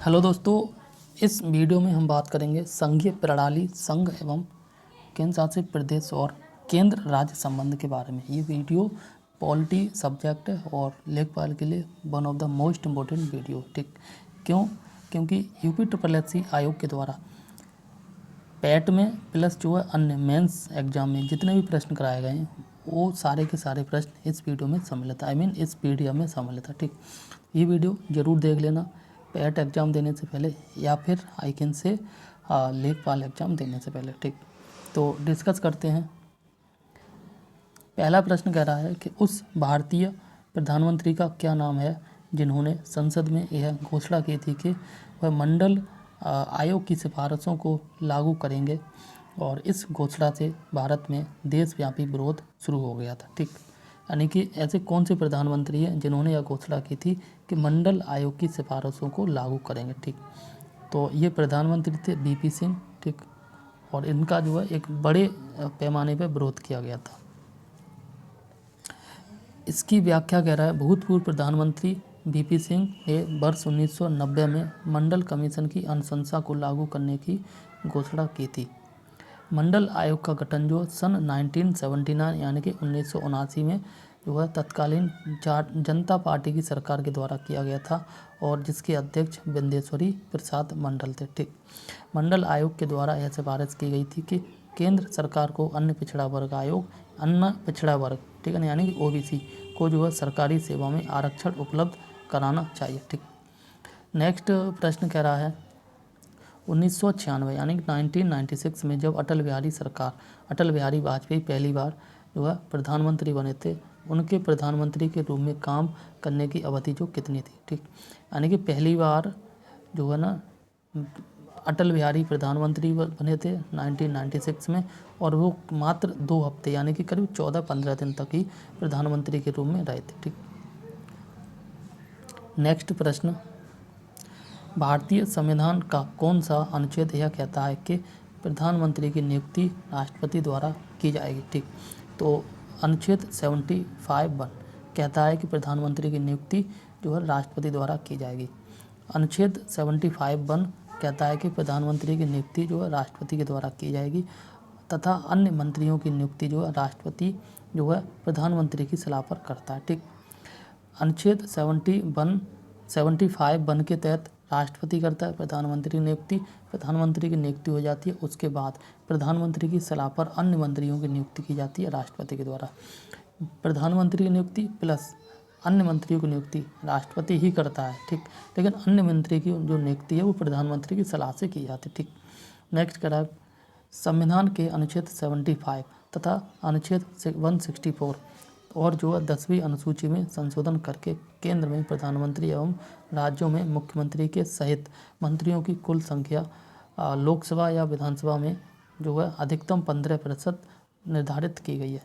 Hello दोस्तों, इस video में हम बात करेंगे संघीय प्रणाली, संघ एवं केंद्र शासित प्रदेश और केंद्र राज्य संबंध के बारे में। ये वीडियो पॉलिटी सब्जेक्ट है और लेखपाल के लिए one of the most important video. ठीक क्यों? क्योंकि यूपी SSC आयोग के द्वारा पैट में प्लस जो है अन्य मेंस एग्जाम में जितने भी प्रश्न कराए गए हैं वो सारे के सारे प्रश्न इस वीडियो में सम्मिलित है, इस PDF में सम्मिलित है। ठीक, ये वीडियो ज़रूर देख लेना पैट एग्ज़ाम देने से पहले या फिर आईकिन से लेखपाल एग्ज़ाम देने से पहले। ठीक, तो डिस्कस करते हैं। पहला प्रश्न कह रहा है कि उस भारतीय प्रधानमंत्री का क्या नाम है जिन्होंने संसद में यह घोषणा की थी कि वह मंडल आयोग की सिफारिशों को लागू करेंगे, और इस घोषणा से भारत में देशव्यापी विरोध शुरू हो गया था। ठीक, यानी कि ऐसे कौन से प्रधानमंत्री हैं जिन्होंने यह घोषणा की थी कि मंडल आयोग की सिफारिशों को लागू करेंगे। ठीक, तो ये प्रधानमंत्री थे VP सिंह। ठीक, और इनका जो है एक बड़े पैमाने पर विरोध किया गया था। इसकी व्याख्या कह रहा है, भूतपूर्व प्रधानमंत्री VP सिंह ने वर्ष 1990 में मंडल कमीशन की अनुशंसा को लागू करने की घोषणा की थी। मंडल आयोग का गठन जो सन 1979 यानी कि 1979 में जो है तत्कालीन जनता पार्टी की सरकार के द्वारा किया गया था, और जिसके अध्यक्ष बिंदेश्वरी प्रसाद मंडल थे। ठीक, मंडल आयोग के द्वारा यह सिफारिश की गई थी कि केंद्र सरकार को अन्य पिछड़ा वर्ग आयोग, अन्य पिछड़ा वर्ग, ठीक है ना, यानी कि OBC को जो है सरकारी सेवा में आरक्षण उपलब्ध कराना चाहिए। ठीक, नेक्स्ट प्रश्न कह रहा है 1996 यानी कि 1996 में जब अटल बिहारी वाजपेयी पहली बार जो है प्रधानमंत्री बने थे, उनके प्रधानमंत्री के रूप में काम करने की अवधि जो कितनी थी। ठीक, यानी कि पहली बार जो है ना अटल बिहारी प्रधानमंत्री बने थे 1996 में, और वो मात्र 2 हफ्ते यानी कि करीब 14-15 दिन तक ही प्रधानमंत्री के रूप में रहे थे। ठीक, नेक्स्ट प्रश्न, भारतीय संविधान का कौन सा अनुच्छेद यह कहता है कि प्रधानमंत्री की नियुक्ति राष्ट्रपति द्वारा की जाएगी। ठीक, तो अनुच्छेद 75(1) कहता है कि प्रधानमंत्री की नियुक्ति जो है राष्ट्रपति द्वारा की जाएगी। अनुच्छेद 75(1) कहता है कि प्रधानमंत्री की नियुक्ति जो है राष्ट्रपति के द्वारा की जाएगी, तथा अन्य मंत्रियों की नियुक्ति जो है राष्ट्रपति जो है प्रधानमंत्री की सलाह पर करता है। ठीक, अनुच्छेद 75(1) के तहत राष्ट्रपति करता है प्रधानमंत्री की नियुक्ति हो जाती है। उसके बाद प्रधानमंत्री की सलाह पर अन्य मंत्रियों की नियुक्ति की जाती है राष्ट्रपति के द्वारा। प्रधानमंत्री की नियुक्ति प्लस अन्य मंत्रियों की नियुक्ति राष्ट्रपति ही करता है। ठीक, लेकिन अन्य मंत्री की जो नियुक्ति है वो प्रधानमंत्री की सलाह से की जाती है। ठीक, नेक्स्ट करा, संविधान के अनुच्छेद 75 तथा अनुच्छेद 164 और जो है 10वीं अनुसूची में संशोधन करके केंद्र में प्रधानमंत्री एवं राज्यों में मुख्यमंत्री के सहित मंत्रियों की कुल संख्या लोकसभा या विधानसभा में जो है अधिकतम 15% निर्धारित की गई है।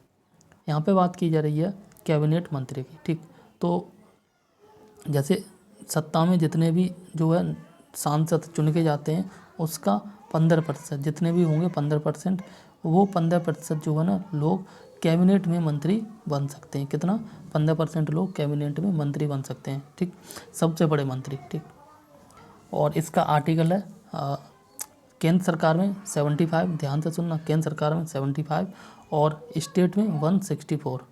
यहाँ पे बात की जा रही है कैबिनेट मंत्री की। ठीक, तो जैसे सत्ता में जितने भी जो है सांसद चुन के जाते हैं उसका 15%, जितने भी होंगे 15%, वो 15% जो है ना लोग कैबिनेट में मंत्री बन सकते हैं। कितना? 15% लोग कैबिनेट में मंत्री बन सकते हैं। ठीक, सबसे बड़े मंत्री। ठीक, और इसका आर्टिकल है केंद्र सरकार में 75, ध्यान से सुनना, केंद्र सरकार में 75 और स्टेट में 164।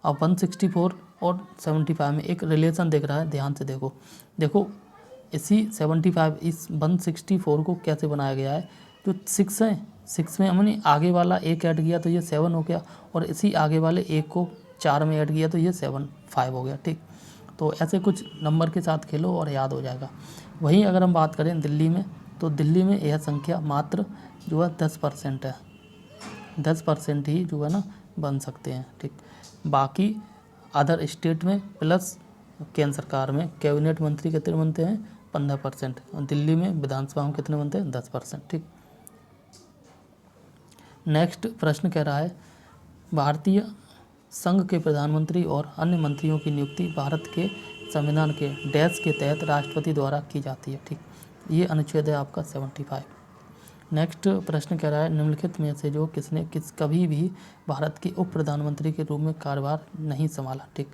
अब 164 और 75 में एक रिलेशन दिख रहा है, ध्यान से देखो इसी 75 इस 164 को कैसे बनाया गया है। जो 6 है, 6 में हमने आगे वाला एक ऐड किया तो ये 7 हो गया, और इसी आगे वाले एक को 4 में ऐड किया तो ये 5 हो गया। ठीक, तो ऐसे कुछ नंबर के साथ खेलो और याद हो जाएगा। वहीं अगर हम बात करें दिल्ली में, तो दिल्ली में यह संख्या मात्र जो है 10% है, 10% ही जो है ना बन सकते हैं। ठीक, बाकी अदर स्टेट में प्लस केंद्र सरकार में कैबिनेट मंत्री कितने बनते हैं? 15%, और दिल्ली में विधानसभा में कितने बनते हैं? 10%। ठीक, नेक्स्ट प्रश्न कह रहा है भारतीय संघ के प्रधानमंत्री और अन्य मंत्रियों की नियुक्ति भारत के संविधान के डैश के तहत राष्ट्रपति द्वारा की जाती है। ठीक, ये अनुच्छेद है आपका 75। नेक्स्ट प्रश्न कह रहा है निम्नलिखित में से जो किसने कभी भी भारत के उप प्रधानमंत्री के रूप में कार्यभार नहीं संभाला। ठीक,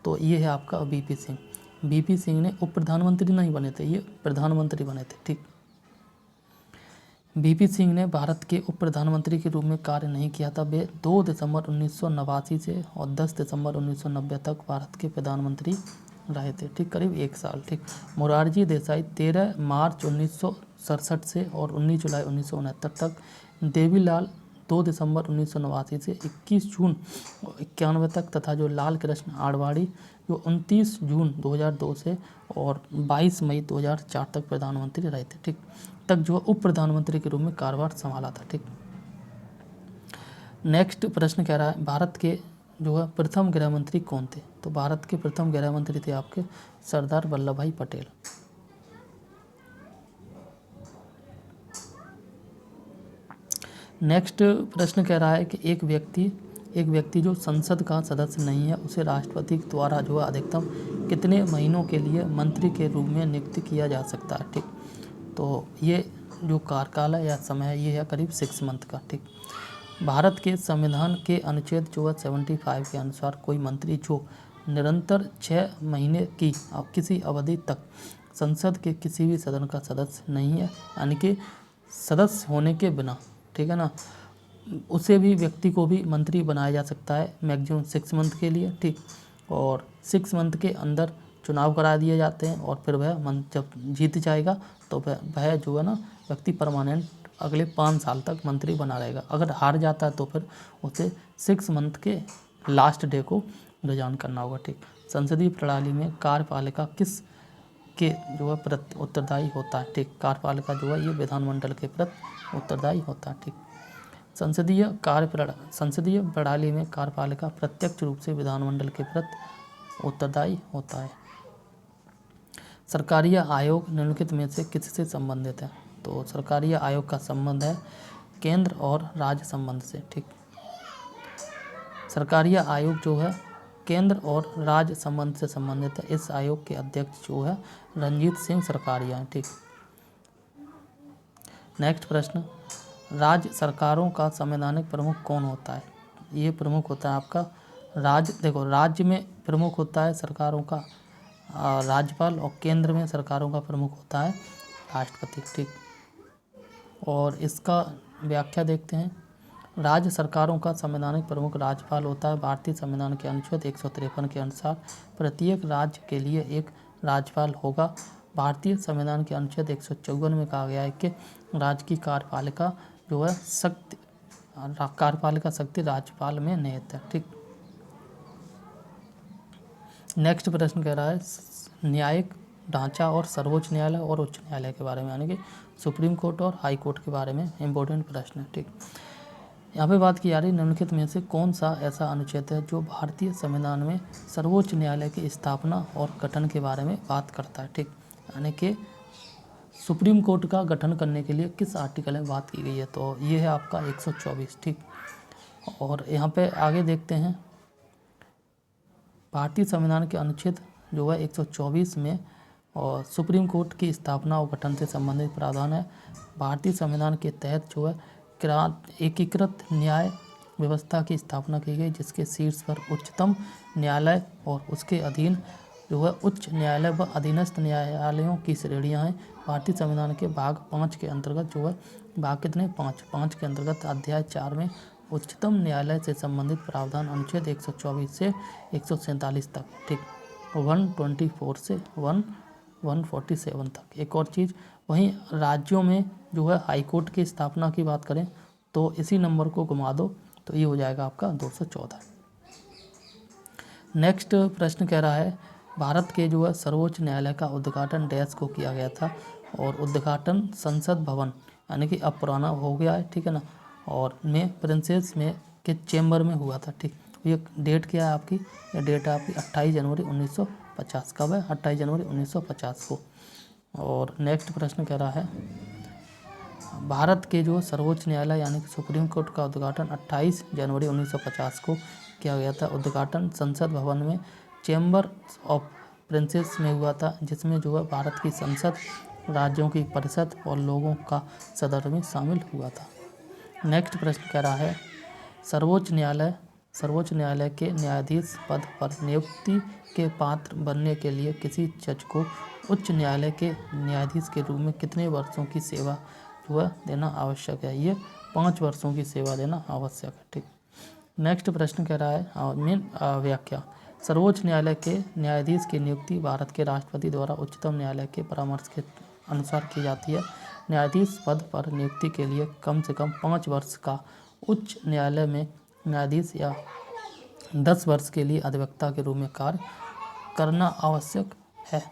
तो ये है आपका VP सिंह। वीपी सिंह ने उप प्रधानमंत्री नहीं बने थे, ये प्रधानमंत्री बने थे। ठीक, वीपी सिंह ने भारत के उप प्रधानमंत्री के रूप में कार्य नहीं किया था। वे 2 दिसंबर 1989 से और 10 दिसंबर 1990 तक भारत के प्रधानमंत्री रहे थे। ठीक, करीब 1 साल। ठीक, मोरारजी देसाई 13 मार्च 1967 से और 19 जुलाई 1969 तक। देवीलाल 2 दिसंबर 1989 से 21 जून 91 तक तथा जो लाल कृष्ण आडवाणी जो 29 जून 2002 से और 22 मई 2004 तक प्रधानमंत्री रहे थे। ठीक, तक जो उप प्रधानमंत्री के रूप में कार्यभार संभाला था। ठीक, नेक्स्ट प्रश्न कह रहा है भारत के जो है प्रथम गृह मंत्री कौन थे? तो भारत के प्रथम गृह मंत्री थे आपके सरदार वल्लभ भाई पटेल। नेक्स्ट प्रश्न कह रहा है कि एक व्यक्ति जो संसद का सदस्य नहीं है उसे राष्ट्रपति द्वारा जो है अधिकतम कितने महीनों के लिए मंत्री के रूप में नियुक्त किया जा सकता है? ठीक, तो ये जो कार्यकाल है या समय है ये है करीब 6 मंथ का। ठीक, भारत के संविधान के अनुच्छेद जो है 75 के अनुसार कोई मंत्री जो निरंतर 6 महीने की किसी अवधि तक संसद के किसी भी सदन का सदस्य नहीं है, यानी कि सदस्य होने के बिना, ठीक है ना, उसे भी व्यक्ति को भी मंत्री बनाया जा सकता है मैक्सिमम 6 मंथ के लिए। ठीक, और 6 मंथ के अंदर चुनाव करा दिए जाते हैं और फिर वह जब जीत जाएगा तो वह जो है ना व्यक्ति परमानेंट अगले 5 साल तक मंत्री बना रहेगा। अगर हार जाता है तो फिर उसे 6 मंथ के लास्ट डे को रिजाइन करना होगा। ठीक, संसदीय प्रणाली में कार्यपालिका किस के जो है प्रति उत्तरदायी होता है? ठीक, कार्यपालिका जो है ये विधानमंडल के प्रति उत्तरदायी होता है। ठीक, संसदीय प्रणाली में कार्यपालिका प्रत्यक्ष रूप से विधानमंडल के प्रति उत्तरदायी होता है। सरकारीय आयोग निम्नलिखित में से किससे संबंधित है? तो सरकारीय आयोग का संबंध है केंद्र और राज्य संबंध से। ठीक, सरकारीय आयोग जो है केंद्र और राज्य संबंध से संबंधित है। इस आयोग के अध्यक्ष जो है रणजीत सिंह सरकारिया हैं। ठीक, नेक्स्ट प्रश्न, राज्य सरकारों का संवैधानिक प्रमुख कौन होता है? ये प्रमुख होता है आपका राज्य में प्रमुख होता है सरकारों का राज्यपाल और केंद्र में सरकारों का प्रमुख होता है राष्ट्रपति। ठीक, और इसका व्याख्या देखते हैं। राज्य सरकारों का संवैधानिक प्रमुख राज्यपाल होता है। भारतीय संविधान के अनुच्छेद 153 के अनुसार प्रत्येक राज्य के लिए एक राज्यपाल होगा। भारतीय संविधान के अनुच्छेद 154 में कहा गया है कि राज्य की कार्यपालिका जो है कार्यपालिका शक्ति राज्यपाल में निहित है। ठीक, नेक्स्ट प्रश्न कह रहा है न्यायिक ढांचा और सर्वोच्च न्यायालय और उच्च न्यायालय के बारे में, यानी कि सुप्रीम कोर्ट और हाई कोर्ट के बारे में इम्पोर्टेंट प्रश्न है। ठीक, यहाँ पे बात की जा रही है निम्नलिखित में से कौन सा ऐसा अनुच्छेद है जो भारतीय संविधान में सर्वोच्च न्यायालय की स्थापना और गठन के बारे में बात करता है? ठीक, यानी कि सुप्रीम कोर्ट का गठन करने के लिए किस आर्टिकल में बात की गई है? तो ये है आपका 124। ठीक, और यहाँ पे आगे देखते हैं भारतीय संविधान के अनुच्छेद जो है 124 में और सुप्रीम कोर्ट की स्थापना और गठन से संबंधित प्रावधान है। भारतीय संविधान के तहत जो है एकीकृत न्याय व्यवस्था की स्थापना की गई, जिसके शीर्ष पर उच्चतम न्यायालय और उसके अधीन जो है उच्च न्यायालय व अधीनस्थ न्यायालयों की श्रेणियां हैं। भारतीय संविधान के भाग 5 के अंतर्गत जो है भाग कितने 5 के अंतर्गत अध्याय 4 में उच्चतम न्यायालय से संबंधित प्रावधान अनुच्छेद 124 से 147 तक। ठीक, 124 से 147 तक। एक और चीज़, वहीं राज्यों में जो है हाई कोर्ट की स्थापना की बात करें तो इसी नंबर को घुमा दो तो ये हो जाएगा आपका 214। नेक्स्ट प्रश्न कह रहा है भारत के जो है सर्वोच्च न्यायालय का उद्घाटन डैश को किया गया था? और उद्घाटन संसद भवन यानी कि अब पुराना हो गया है, ठीक है ना, और में प्रिंसेस में के चेम्बर में हुआ था। ठीक, ये डेट क्या है आपकी? ये डेट है आपकी 28 जनवरी 1950। कब है? 28 जनवरी 1950 को। और नेक्स्ट प्रश्न कह रहा है भारत के जो सर्वोच्च न्यायालय यानी कि सुप्रीम कोर्ट का उद्घाटन 28 जनवरी 1950 को किया गया था। उद्घाटन संसद भवन में चेम्बर ऑफ प्रिंसेस में हुआ था, जिसमें जो है भारत की संसद, राज्यों की परिषद और लोगों का सदन में शामिल हुआ था। नेक्स्ट प्रश्न कह रहा है सर्वोच्च न्यायालय सर्वोच्च न्यायालय के न्यायाधीश पद पर नियुक्ति के पात्र बनने के लिए किसी जज को उच्च न्यायालय के न्यायाधीश के रूप में कितने वर्षों की सेवा जो है देना आवश्यक है? ये 5 वर्षों की सेवा देना आवश्यक है। ठीक, नेक्स्ट प्रश्न कह रहा है मेन व्याख्या। सर्वोच्च न्यायालय के न्यायाधीश की नियुक्ति भारत के राष्ट्रपति द्वारा उच्चतम न्यायालय के परामर्श के अनुसार की जाती है। न्यायाधीश पद पर नियुक्ति के लिए कम से कम 5 वर्ष का उच्च न्यायालय में न्यायाधीश या 10 वर्ष के लिए अधिवक्ता के रूप में कार्य करना आवश्यक है।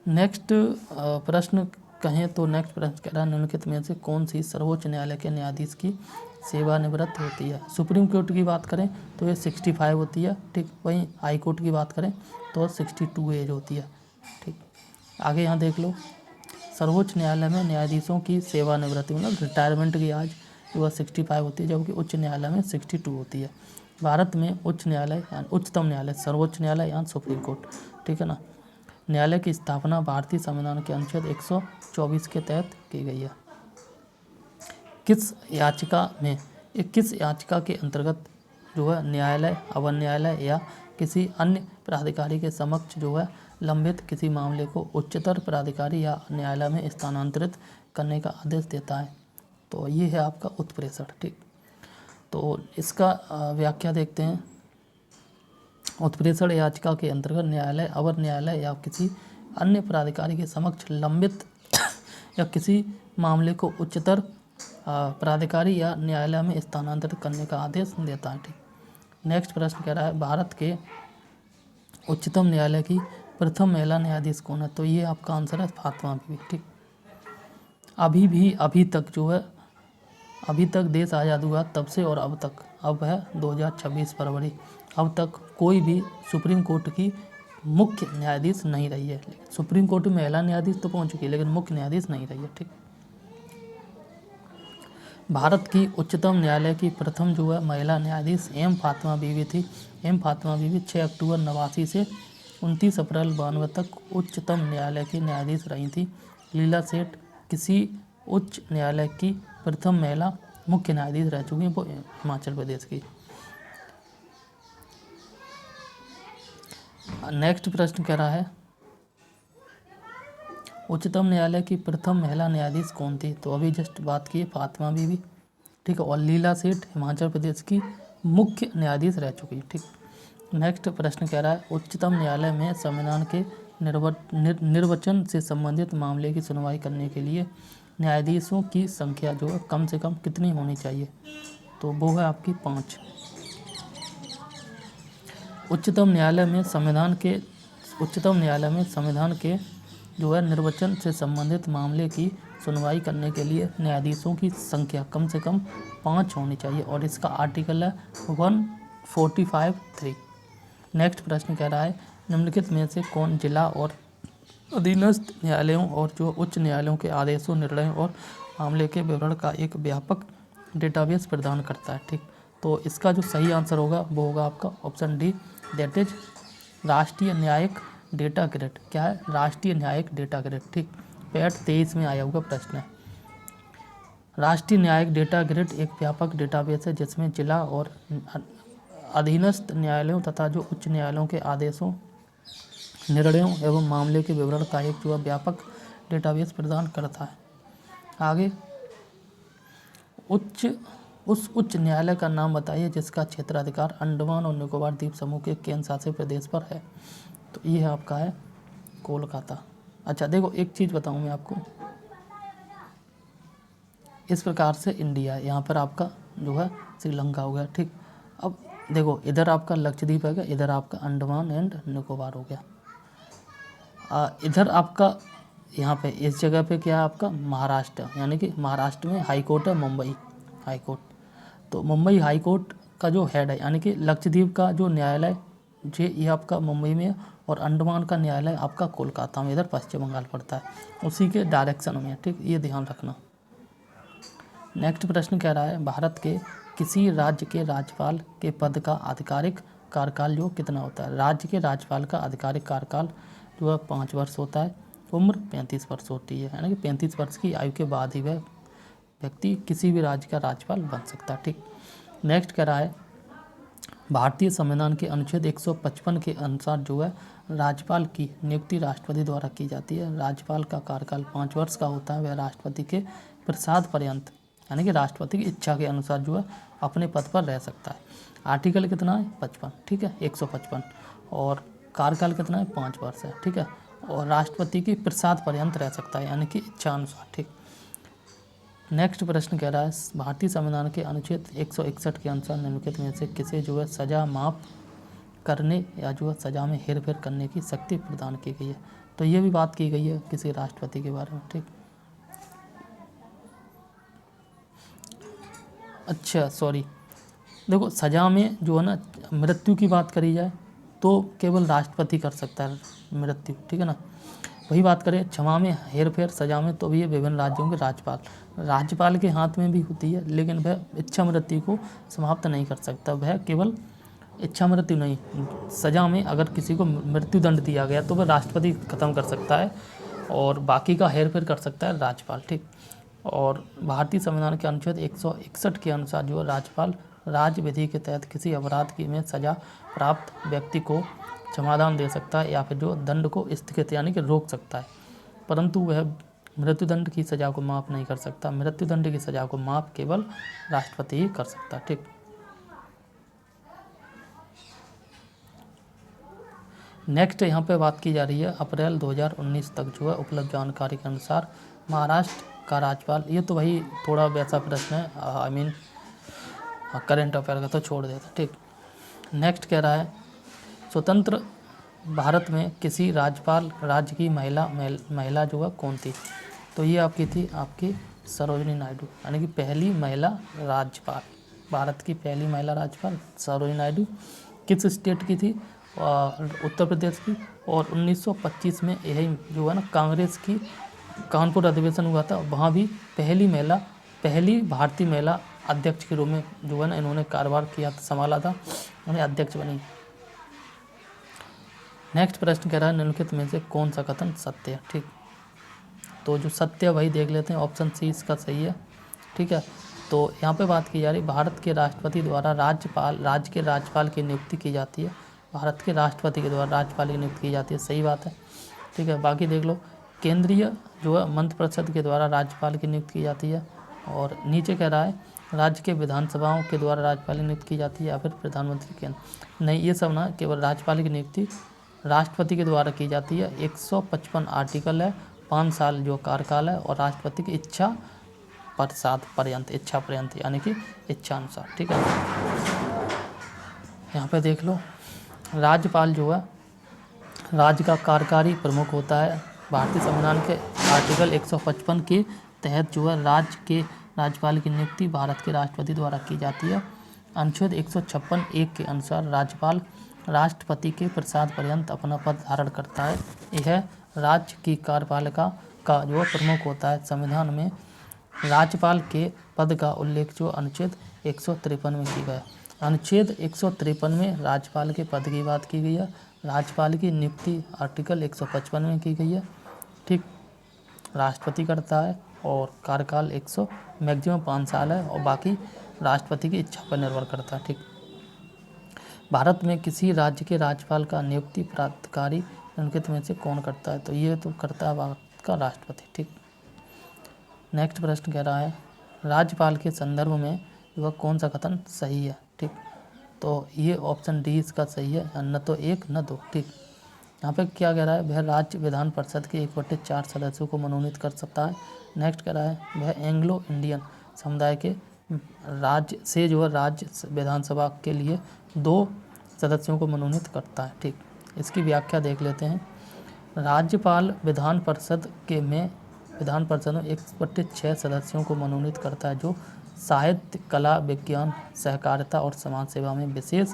नेक्स्ट प्रश्न कहें तो नेक्स्ट प्रश्न कह रहा है निम्नलिखित में से कौन सी सर्वोच्च न्यायालय के न्यायाधीश की सेवानिवृत्त होती है? सुप्रीम कोर्ट की बात करें तो ये 65 होती है। ठीक, वहीं हाई कोर्ट की बात करें तो 62 एज होती है। ठीक, आगे यहाँ देख लो, सर्वोच्च न्यायालय में न्यायाधीशों की सेवानिवृत्ति मतलब रिटायरमेंट की आज जो 65 होती है, जबकि उच्च न्यायालय में 62 होती है। भारत में उच्च न्यायालय यानी उच्चतम न्यायालय, सर्वोच्च न्यायालय या सुप्रीम कोर्ट, ठीक है ना। न्यायालय की स्थापना भारतीय संविधान के अनुच्छेद 124 के तहत की गई है। किस याचिका के अंतर्गत जो है न्यायालय, अवर न्यायालय या किसी अन्य प्राधिकारी के समक्ष जो है लंबित किसी मामले को उच्चतर प्राधिकारी या न्यायालय में स्थानांतरित करने का आदेश देता है? तो ये है आपका उत्प्रेषण। ठीक, तो इसका व्याख्या देखते हैं। उत्प्रेषण याचिका के अंतर्गत न्यायालय, अवर न्यायालय या किसी अन्य प्राधिकारी के समक्ष लंबित या किसी मामले को उच्चतर प्राधिकारी या न्यायालय में स्थानांतरित करने का आदेश देता है। ठीक, नेक्स्ट प्रश्न कह रहा है भारत के उच्चतम न्यायालय की प्रथम महिला न्यायाधीश कौन है? तो ये आपका आंसर है फातिमा बीवी। ठीक, अभी तक देश आज़ाद हुआ तब से और अब है 2026 फरवरी, अब तक कोई भी सुप्रीम कोर्ट की मुख्य न्यायाधीश नहीं रही है। सुप्रीम कोर्ट में महिला न्यायाधीश तो पहुंच चुकी है लेकिन मुख्य न्यायाधीश नहीं रही है। ठीक, भारत की उच्चतम न्यायालय की प्रथम जो है महिला न्यायाधीश एम फातिमा बीवी थी। एम फातिमा बीवी 6 अक्टूबर 89 से 29 अप्रैल 92 तक उच्चतम न्यायालय की न्यायाधीश रही थी। लीला सेठ किसी उच्च न्यायालय की प्रथम महिला मुख्य न्यायाधीश रह चुकी हैं, वो हिमाचल प्रदेश की। नेक्स्ट प्रश्न कह रहा है उच्चतम न्यायालय की प्रथम महिला न्यायाधीश कौन थी? तो अभी जस्ट बात की फातिमा बीवी। ठीक है, और लीला सेठ हिमाचल प्रदेश की मुख्य न्यायाधीश रह चुकी है। ठीक, नेक्स्ट प्रश्न कह रहा है उच्चतम न्यायालय में संविधान के निर्वचन से संबंधित मामले की सुनवाई करने के लिए न्यायाधीशों की संख्या जो है कम से कम कितनी होनी चाहिए? तो वो है आपकी 5। उच्चतम न्यायालय में संविधान के जो है निर्वचन से संबंधित मामले की सुनवाई करने के लिए न्यायाधीशों की संख्या कम से कम 5 होनी चाहिए और इसका आर्टिकल है 145(3). नेक्स्ट प्रश्न कह रहा है निम्नलिखित में से कौन जिला और अधीनस्थ न्यायालयों और जो उच्च न्यायालयों के आदेशों, निर्णयों और मामले के विवरण का एक व्यापक डेटाबेस प्रदान करता है? ठीक, तो इसका जो सही आंसर होगा वो होगा आपका ऑप्शन डी, दैट इज राष्ट्रीय न्यायिक डेटा ग्रिड। क्या है? राष्ट्रीय न्यायिक डेटा ग्रिड। ठीक, पैट 23 में आया हुआ प्रश्न है। राष्ट्रीय न्यायिक डेटा ग्रिड एक व्यापक डेटाबेस है जिसमें जिला और अधीनस्थ न्यायालयों तथा जो उच्च न्यायालयों के आदेशों, निर्णयों एवं मामले के विवरण का एक जो व्यापक डेटाबेस प्रदान करता है। आगे, उच्च न्यायालय का नाम बताइए जिसका क्षेत्राधिकार अंडमान और निकोबार द्वीप समूह के केंद्र शासित प्रदेश पर है? तो ये आपका है कोलकाता। अच्छा देखो, एक चीज़ बताऊँ मैं आपको, इस प्रकार से इंडिया, यहाँ पर आपका जो है श्रीलंका हो गया। ठीक, अब देखो इधर आपका लक्षद्वीप है, इधर आपका अंडमान एंड निकोबार हो गया। इधर आपका यहाँ पे इस जगह पे क्या है आपका महाराष्ट्र, यानी कि महाराष्ट्र में हाई कोर्ट है मुंबई हाई कोर्ट। तो मुंबई हाई कोर्ट का जो हेड है, यानी कि लक्षद्वीप का जो न्यायालय ये आपका मुंबई में है और अंडमान का न्यायालय आपका कोलकाता में, इधर पश्चिम बंगाल पड़ता है, उसी के डायरेक्शन में। ठीक, ये ध्यान रखना। नेक्स्ट प्रश्न कह रहा है भारत के किसी राज्य के राज्यपाल के पद का आधिकारिक कार्यकाल जो कितना होता है? राज्य के राज्यपाल का आधिकारिक कार्यकाल जो है 5 वर्ष होता है। उम्र 35 वर्ष होती है, यानी कि 35 वर्ष की आयु के बाद ही वह व्यक्ति किसी भी राज्य का राज्यपाल बन सकता है। ठीक, नेक्स्ट कह रहा है भारतीय संविधान के अनुच्छेद 155 के अनुसार जो है राज्यपाल की नियुक्ति राष्ट्रपति द्वारा की जाती है। राज्यपाल का कार्यकाल 5 वर्ष का होता है। वह राष्ट्रपति के प्रसाद पर्यंत यानी कि राष्ट्रपति की इच्छा के अनुसार जो है अपने पद पर रह सकता है। आर्टिकल कितना है 55, ठीक है 155, और कार्यकाल कितना है 5 वर्ष है, ठीक है, और राष्ट्रपति की प्रसाद पर्यंत रह सकता है यानी कि इच्छा अनुसार। ठीक, नेक्स्ट प्रश्न कह रहा है भारतीय संविधान के अनुच्छेद 161 के अनुसार निम्नलिखित में से किसे जो है सजा माफ करने या जो है सजा में हेरफेर करने की शक्ति प्रदान की गई है। तो ये भी बात की गई है किसी राष्ट्रपति के बारे में। ठीक, अच्छा सॉरी, देखो सजा में जो है ना मृत्यु की बात करी जाए तो केवल राष्ट्रपति कर सकता है मृत्यु, ठीक है ना। वही बात करें क्षमा में हेरफेर सजा में तो भी ये विभिन्न राज्यों के राज्यपाल के हाथ में भी होती है, लेकिन वह इच्छा मृत्यु को समाप्त नहीं कर सकता। वह केवल इच्छा मृत्यु नहीं, सजा में अगर किसी को मृत्यु दंड दिया गया तो वह राष्ट्रपति खत्म कर सकता है और बाकी का हेरफेर कर सकता है राज्यपाल। ठीक, और भारतीय संविधान के अनुच्छेद 161 के अनुसार जो राज्यपाल राज्य विधि के तहत किसी अपराध की में सजा प्राप्त व्यक्ति को क्षमादान दे सकता है या फिर जो दंड को स्थगित यानी कि रोक सकता है, परंतु वह मृत्युदंड की सजा को माफ़ नहीं कर सकता। मृत्युदंड की सजा को माफ़ केवल राष्ट्रपति ही कर सकता है। ठीक, नेक्स्ट यहाँ पे बात की जा रही है अप्रैल 2019 तक जो है उपलब्ध जानकारी के अनुसार महाराष्ट्र का राज्यपाल, ये तो भाई थोड़ा वैसा प्रश्न है, आई मीन करंट अफेयर का तो छोड़ देता। ठीक, नेक्स्ट कह रहा है स्वतंत्र भारत में किसी राज्य की महिला जो है कौन थी। तो ये आपकी थी आपकी सरोजिनी नायडू, यानी कि पहली महिला राज्यपाल, भारत की पहली महिला राज्यपाल सरोजिनी नायडू। किस स्टेट की थी, उत्तर प्रदेश की, और 1925 में यही जो है ना कांग्रेस की कानपुर अधिवेशन हुआ था, वहाँ भी पहली भारतीय महिला अध्यक्ष के रूप में जो है ना इन्होंने कार्यभार किया संभाला था, उन्हें अध्यक्ष बनी। नेक्स्ट प्रश्न कह रहा है निम्नलिखित में से कौन सा कथन सत्य है। ठीक, तो जो सत्य वही देख लेते हैं, ऑप्शन सी इसका सही है। ठीक है, तो यहाँ पे बात की जा रही भारत के राष्ट्रपति द्वारा राज्य के राज्यपाल की नियुक्ति की जाती है। भारत के राष्ट्रपति के द्वारा राज्यपाल की नियुक्ति की जाती है, सही बात है। ठीक है, बाकी देख लो केंद्रीय जो है मंत्रिपरिषद के द्वारा राज्यपाल की नियुक्ति की जाती है, और नीचे कह रहा है राज्य के विधानसभाओं के द्वारा राज्यपाल की नियुक्ति की जाती है या फिर प्रधानमंत्री के, नहीं ये सब ना, केवल राज्यपाल की नियुक्ति राष्ट्रपति के द्वारा की जाती है। 155 आर्टिकल है, 5 साल जो कार्यकाल है, और राष्ट्रपति की इच्छा पर्यंत यानी कि इच्छा अनुसार। ठीक है, यहाँ पे देख लो राज्यपाल जो है राज्य का कार्यकारी प्रमुख होता है। भारतीय संविधान के आर्टिकल 155 के तहत जो है राज्य के राज्यपाल की नियुक्ति भारत के राष्ट्रपति द्वारा की जाती है। अनुच्छेद 156(1) के अनुसार राज्यपाल राष्ट्रपति के प्रसाद पर्यंत अपना पद धारण करता है। यह राज्य की कार्यपालिका का जो प्रमुख होता है। संविधान में राज्यपाल के पद का उल्लेख जो अनुच्छेद 153 में की गया। अनुच्छेद 153 में राज्यपाल के पद की बात की गई है। राज्यपाल की नियुक्ति आर्टिकल 155 में की गई है। ठीक, राष्ट्रपति करता है और कार्यकाल मैक्सिमम 5 साल है, और बाकी राष्ट्रपति की इच्छा पर निर्भर करता है। ठीक, भारत में किसी राज्य के राज्यपाल का नियुक्ति प्राधिकारी निम्नलिखित में से कौन करता है। तो ये तो करता है भारत का राष्ट्रपति। ठीक, नेक्स्ट प्रश्न कह रहा है राज्यपाल के संदर्भ में वह कौन सा कथन सही है। ठीक, तो ये ऑप्शन डी इसका सही है, न तो 1 न 2। ठीक, यहाँ पे क्या कह रहा है वह राज्य विधान परिषद के 1/4 सदस्यों को मनोनीत कर सकता है। नेक्स्ट कह रहा है वह एंग्लो इंडियन समुदाय के राज्य से जो है राज्य विधानसभा के लिए 2 सदस्यों को मनोनीत करता है। ठीक, इसकी व्याख्या देख लेते हैं। राज्यपाल विधान परिषद में 1/6 सदस्यों को मनोनीत करता है जो साहित्य, कला, विज्ञान, सहकारिता और समाज सेवा में विशेष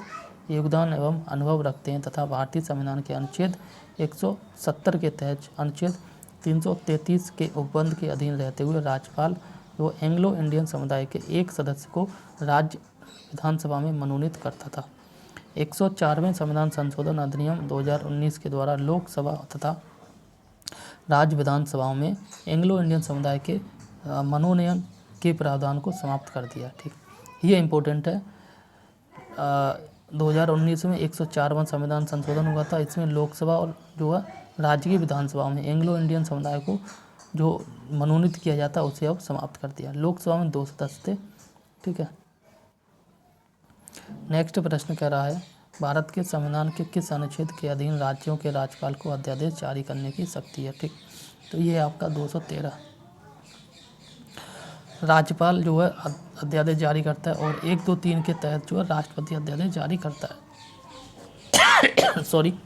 योगदान एवं अनुभव रखते हैं तथा भारतीय संविधान के अनुच्छेद 170 के तहत अनुच्छेद 333 के उपबंध के अधीन रहते हुए राज्यपाल जो एंग्लो इंडियन समुदाय के 1 सदस्य को राज्य विधानसभा में मनोनीत करता था। 104वें संविधान संशोधन अधिनियम 2019 के द्वारा लोकसभा तथा राज्य विधानसभाओं में एंग्लो इंडियन समुदाय के मनोनयन के प्रावधान को समाप्त कर दिया। ठीक, ये इम्पोर्टेंट है। 2019 में 104वां संविधान संशोधन हुआ था। इसमें लोकसभा और जो है राज्य की विधानसभा में एंग्लो इंडियन समुदाय को जो मनोनीत किया जाता है उसे अब समाप्त कर दिया। लोकसभा में 2 सदस्य थे। ठीक है, नेक्स्ट प्रश्न कह रहा है भारत के संविधान के किस अनुच्छेद के अधीन राज्यों के राज्यपाल को अध्यादेश जारी करने की शक्ति है। ठीक, तो ये आपका 213। राज्यपाल जो है अध्यादेश जारी करता है और 1, 2, 3 के तहत जो है राष्ट्रपति अध्यादेश जारी करता है। सॉरी,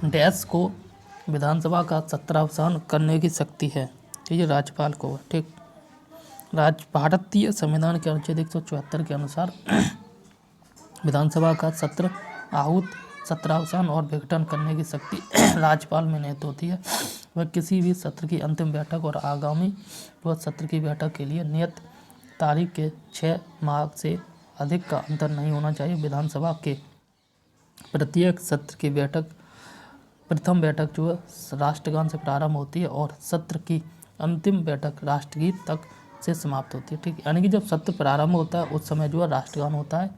डैश को विधानसभा का सत्रावसान करने की शक्ति है। ठीक है, राज्यपाल को। ठीक, भारतीय संविधान के अनुच्छेद 174 के अनुसार विधानसभा का सत्र आहूत, सत्रावसान और विघटन करने की शक्ति राज्यपाल में निहित होती है। वह किसी भी सत्र की अंतिम बैठक और आगामी सत्र की बैठक के लिए नियत तारीख के 6 माह से अधिक का अंतर नहीं होना चाहिए। विधानसभा के प्रत्येक सत्र की प्रथम बैठक जो है राष्ट्रगान से प्रारंभ होती है और सत्र की अंतिम बैठक राष्ट्रगीत तक से समाप्त होती है। ठीक, यानी कि जब सत्र प्रारंभ होता है उस समय जो है राष्ट्रगान होता है।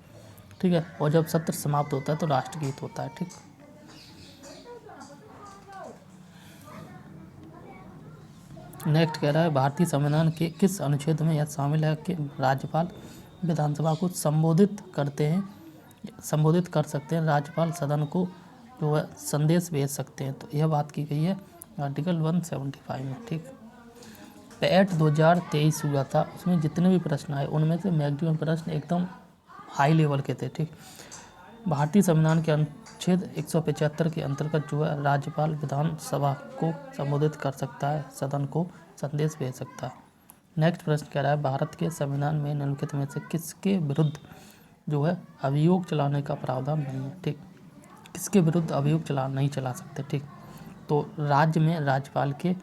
ठीक है, और जब सत्र समाप्त होता है तो राष्ट्रगीत होता है। ठीक, नेक्स्ट कह रहा है भारतीय संविधान के किस अनुच्छेद में यह शामिल है कि राज्यपाल विधानसभा को संबोधित कर सकते हैं, राज्यपाल सदन को जो है संदेश भेज सकते हैं। तो यह बात की गई है आर्टिकल 175 में। ठीक, पैट 2023 हुआ था, उसमें जितने भी प्रश्न आए उनमें से मैक्सिमम प्रश्न एकदम हाई लेवल के थे। ठीक, भारतीय संविधान के अनुच्छेद 175 के अंतर्गत जो है राज्यपाल विधानसभा को संबोधित कर सकता है, सदन को संदेश भेज सकता है। नेक्स्ट प्रश्न कह रहा है भारत के संविधान में निम्नलिखित में से किसके विरुद्ध जो है अभियोग चलाने का प्रावधान नहीं है। ठीक, किसके विरुद्ध अभियोग नहीं चला सकते। ठीक, तो राज्य में राज्यपाल के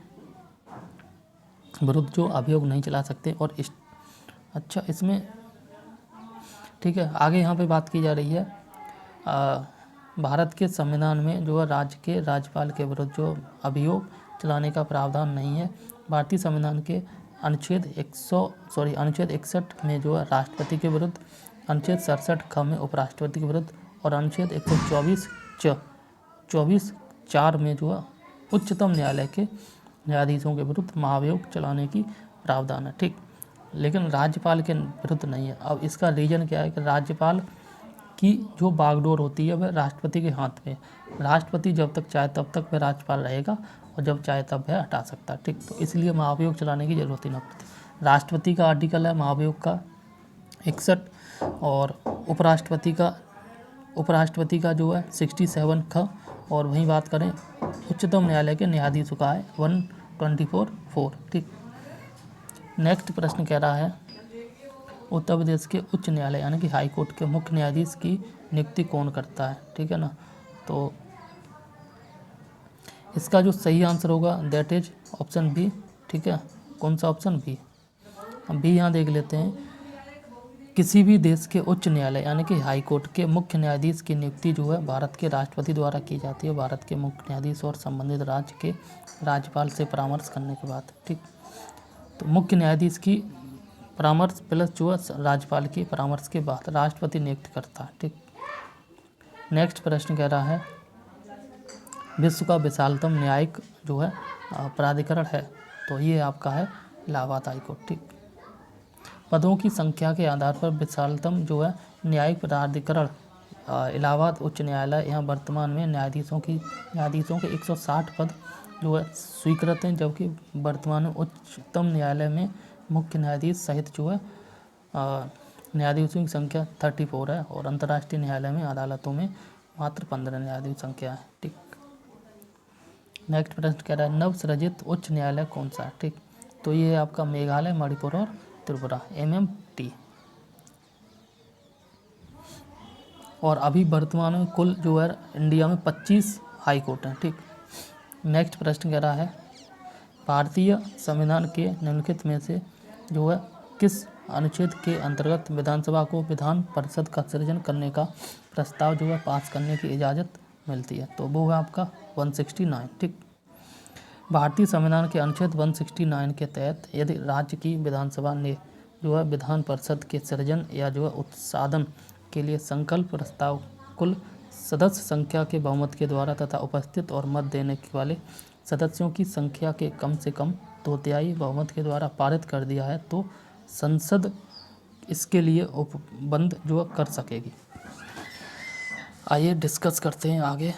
विरुद्ध जो अभियोग नहीं चला सकते। और इसमें ठीक है, आगे यहाँ पे बात की जा रही है भारत के संविधान में जो है राज्य के राज्यपाल के विरुद्ध जो अभियोग चलाने का प्रावधान नहीं है। भारतीय संविधान के अनुच्छेद 61 में जो है राष्ट्रपति के विरुद्ध, अनुच्छेद 67 ख में उपराष्ट्रपति के विरुद्ध और अनुच्छेद 124(4) में जो है उच्चतम न्यायालय के न्यायाधीशों के विरुद्ध महाभियोग चलाने की प्रावधान है। ठीक, लेकिन राज्यपाल के विरुद्ध नहीं है। अब इसका रीजन क्या है कि राज्यपाल की जो बागडोर होती है वह राष्ट्रपति के हाथ में। राष्ट्रपति जब तक चाहे तब तक वह राज्यपाल रहेगा और जब चाहे तब वह हटा सकता है। ठीक, तो इसलिए महाभियोग चलाने की जरूरत ही न पड़ती। राष्ट्रपति का आर्टिकल है महाभियोग का 61 और उपराष्ट्रपति का जो है 67 ख, और वहीं बात करें उच्चतम न्यायालय के न्यायाधीशों का है 124(4). ठीक, नेक्स्ट प्रश्न कह रहा है उत्तर प्रदेश के उच्च न्यायालय यानी कि हाई कोर्ट के मुख्य न्यायाधीश की नियुक्ति कौन करता है। ठीक है ना, तो इसका जो सही आंसर होगा दैट इज ऑप्शन बी। ठीक है, कौन सा ऑप्शन? बी। हम भी यहाँ देख लेते हैं। किसी भी देश के उच्च न्यायालय यानी कि हाई कोर्ट के मुख्य न्यायाधीश की नियुक्ति जो है भारत के राष्ट्रपति द्वारा की जाती है, भारत के मुख्य न्यायाधीश और संबंधित राज्य के राज्यपाल से परामर्श करने के बाद। ठीक, तो मुख्य न्यायाधीश की परामर्श प्लस जो है राज्यपाल की परामर्श के बाद राष्ट्रपति नियुक्त करता है। ठीक, नेक्स्ट प्रश्न कह रहा है विश्व का विशालतम न्यायिक जो है प्राधिकरण है, तो ये आपका है इलाहाबाद हाई कोर्ट। ठीक, पदों की संख्या के आधार पर विशालतम जो है न्यायिक प्राधिकरण इलाहाबाद उच्च न्यायालय। यहाँ वर्तमान में न्यायाधीशों के 160 पद जो है स्वीकृत हैं, जबकि वर्तमान में उच्चतम न्यायालय में मुख्य न्यायाधीश सहित जो है न्यायाधीशों की संख्या 34 है और अंतर्राष्ट्रीय न्यायालय में अदालतों में मात्र 15 न्यायाधीश संख्या है। ठीक, नेक्स्ट प्रश्न कह रहा है नवसृजित उच्च न्यायालय कौन सा है। ठीक, तो ये आपका मेघालय, मणिपुर और त्रिपुरा MMT। और अभी वर्तमान में कुल जो है इंडिया में 25 हाई कोर्ट हैं। ठीक, नेक्स्ट प्रश्न कह रहा है भारतीय संविधान के निम्नलिखित में से जो है किस अनुच्छेद के अंतर्गत विधानसभा को विधान परिषद का सृजन करने का प्रस्ताव जो है पास करने की इजाज़त मिलती है, तो वो है आपका 169। ठीक, भारतीय संविधान के अनुच्छेद 169 के तहत यदि राज्य की विधानसभा ने जो है विधान परिषद के सृजन या जो है उत्साधन के लिए संकल्प प्रस्ताव कुल सदस्य संख्या के बहुमत के द्वारा तथा उपस्थित और मत देने वाले सदस्यों की संख्या के कम से कम 2/3 बहुमत के द्वारा पारित कर दिया है, तो संसद इसके लिए उपबंध जो कर सकेगी। आइए डिस्कस करते हैं आगे।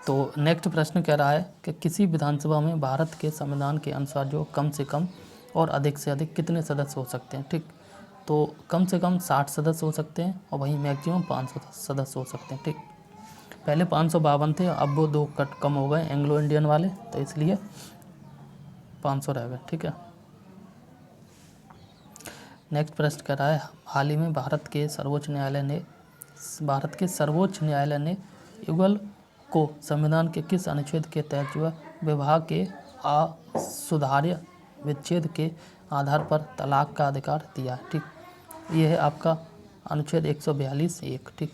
तो नेक्स्ट प्रश्न कह रहा है कि किसी विधानसभा में भारत के संविधान के अनुसार जो कम से कम और अधिक से अधिक कितने सदस्य हो सकते हैं। ठीक, तो कम से कम 60 सदस्य हो सकते हैं और वहीं मैक्सिमम 500 सदस्य हो सकते हैं। ठीक, पहले 552 थे, अब वो 2 कट कम हो गए एंग्लो इंडियन वाले, तो इसलिए 500 रह गए। ठीक है, नेक्स्ट प्रश्न कर रहा है हाल ही में भारत के सर्वोच्च न्यायालय ने युगल को संविधान के किस अनुच्छेद के तहत जो है विवाह के असुधार्य विच्छेद के आधार पर तलाक का अधिकार दिया है। ठीक, ये है आपका अनुच्छेद 142(1). ठीक,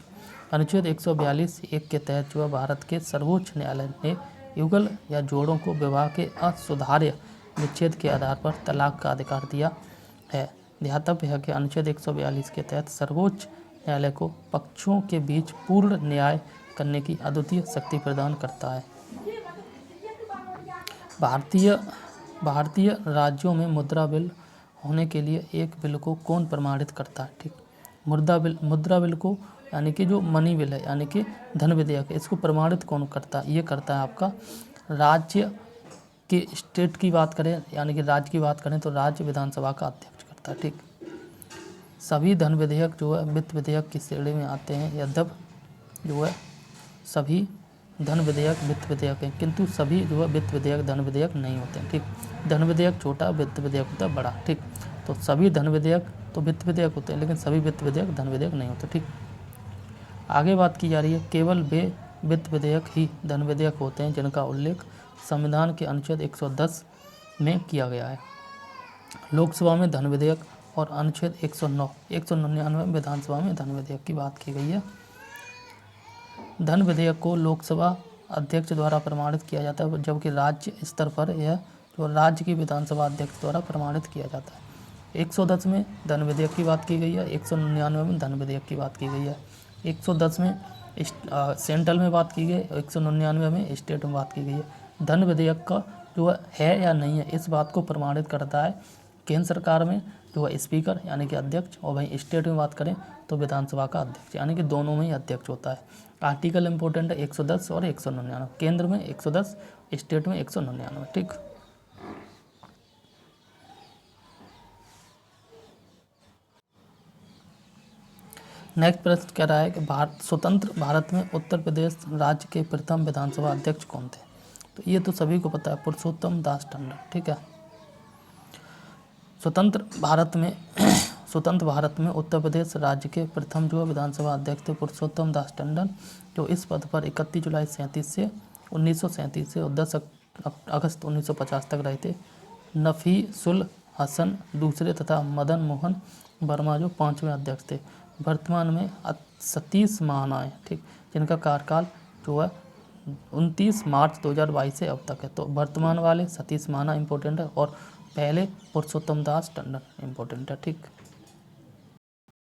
अनुच्छेद 142(1) के तहत जो है भारत के सर्वोच्च न्यायालय ने युगल या जोड़ों को विवाह के असुधार्य विच्छेद के आधार पर तलाक का अधिकार दिया है। ध्यातव्य है कि अनुच्छेद 142 के तहत सर्वोच्च न्यायालय को पक्षों के बीच पूर्ण न्याय करने की अद्वितीय शक्ति प्रदान करता है। भारतीय राज्यों में मुद्रा बिल होने के लिए एक बिल को कौन प्रमाणित करता है। ठीक, मुद्रा बिल को यानी कि जो मनी बिल है यानी कि धन विधेयक है, इसको प्रमाणित कौन करता है। ये करता है आपका राज्य के स्टेट की बात करें यानी कि राज्य की बात करें तो राज्य विधानसभा का अध्यक्ष करता है। ठीक, सभी धन विधेयक जो है वित्त विधेयक की श्रेणी में आते हैं, यद्यपि जो है सभी धन विधेयक वित्त विधेयक हैं, किंतु सभी जो है वित्त विधेयक धन विधेयक नहीं होते हैं। ठीक, धन विधेयक छोटा, वित्त विधेयक होता है बड़ा। ठीक, तो सभी धन विधेयक तो वित्त विधेयक होते हैं, लेकिन सभी वित्त विधेयक धन विधेयक नहीं होते। ठीक, आगे बात की जा रही है केवल वे वित्त विधेयक ही धन विधेयक होते हैं जिनका उल्लेख संविधान के अनुच्छेद 110 में किया गया है। लोकसभा में धन विधेयक और अनुच्छेद 199 में विधानसभा में धन विधेयक की बात की गई है। धन विधेयक को लोकसभा अध्यक्ष द्वारा प्रमाणित किया जाता है, जबकि राज्य स्तर पर यह जो राज्य की विधानसभा अध्यक्ष द्वारा प्रमाणित किया जाता है। 110 में धन विधेयक की बात की गई है, 199 में धन विधेयक की बात की गई है। 110 में सेंट्रल में बात की गई, 199 में स्टेट में बात की गई है। धन विधेयक का जो है या नहीं है इस बात को प्रमाणित करता है केंद्र सरकार में जो है स्पीकर यानी कि अध्यक्ष, और वहीं स्टेट में बात करें तो विधानसभा का अध्यक्ष, यानी कि दोनों में ही अध्यक्ष होता है। आर्टिकल इंपॉर्टेंट है 110 और 199, केंद्र में 110, स्टेट में 199। ठीक, नेक्स्ट प्रश्न कह रहा है कि स्वतंत्र भारत में उत्तर प्रदेश राज्य के प्रथम विधानसभा अध्यक्ष कौन थे। तो ये तो सभी को पता है, पुरुषोत्तम दास टंडन। ठीक है, स्वतंत्र भारत में उत्तर प्रदेश राज्य के प्रथम जो विधानसभा अध्यक्ष थे पुरुषोत्तम दास टंडन, जो इस पद पर 31 जुलाई 1937 से 10 अगस्त 1950 तक रहे थे। नफीसुल हसन दूसरे तथा मदन मोहन वर्मा जो 5वें अध्यक्ष थे। वर्तमान में सतीश महाना है, ठीक, जिनका कार्यकाल जो है 29 मार्च 2022 से अब तक है। तो वर्तमान वाले सतीश महाना इम्पोर्टेंट है और पहले पुरुषोत्तम दास टंडन इम्पोर्टेंट है। ठीक।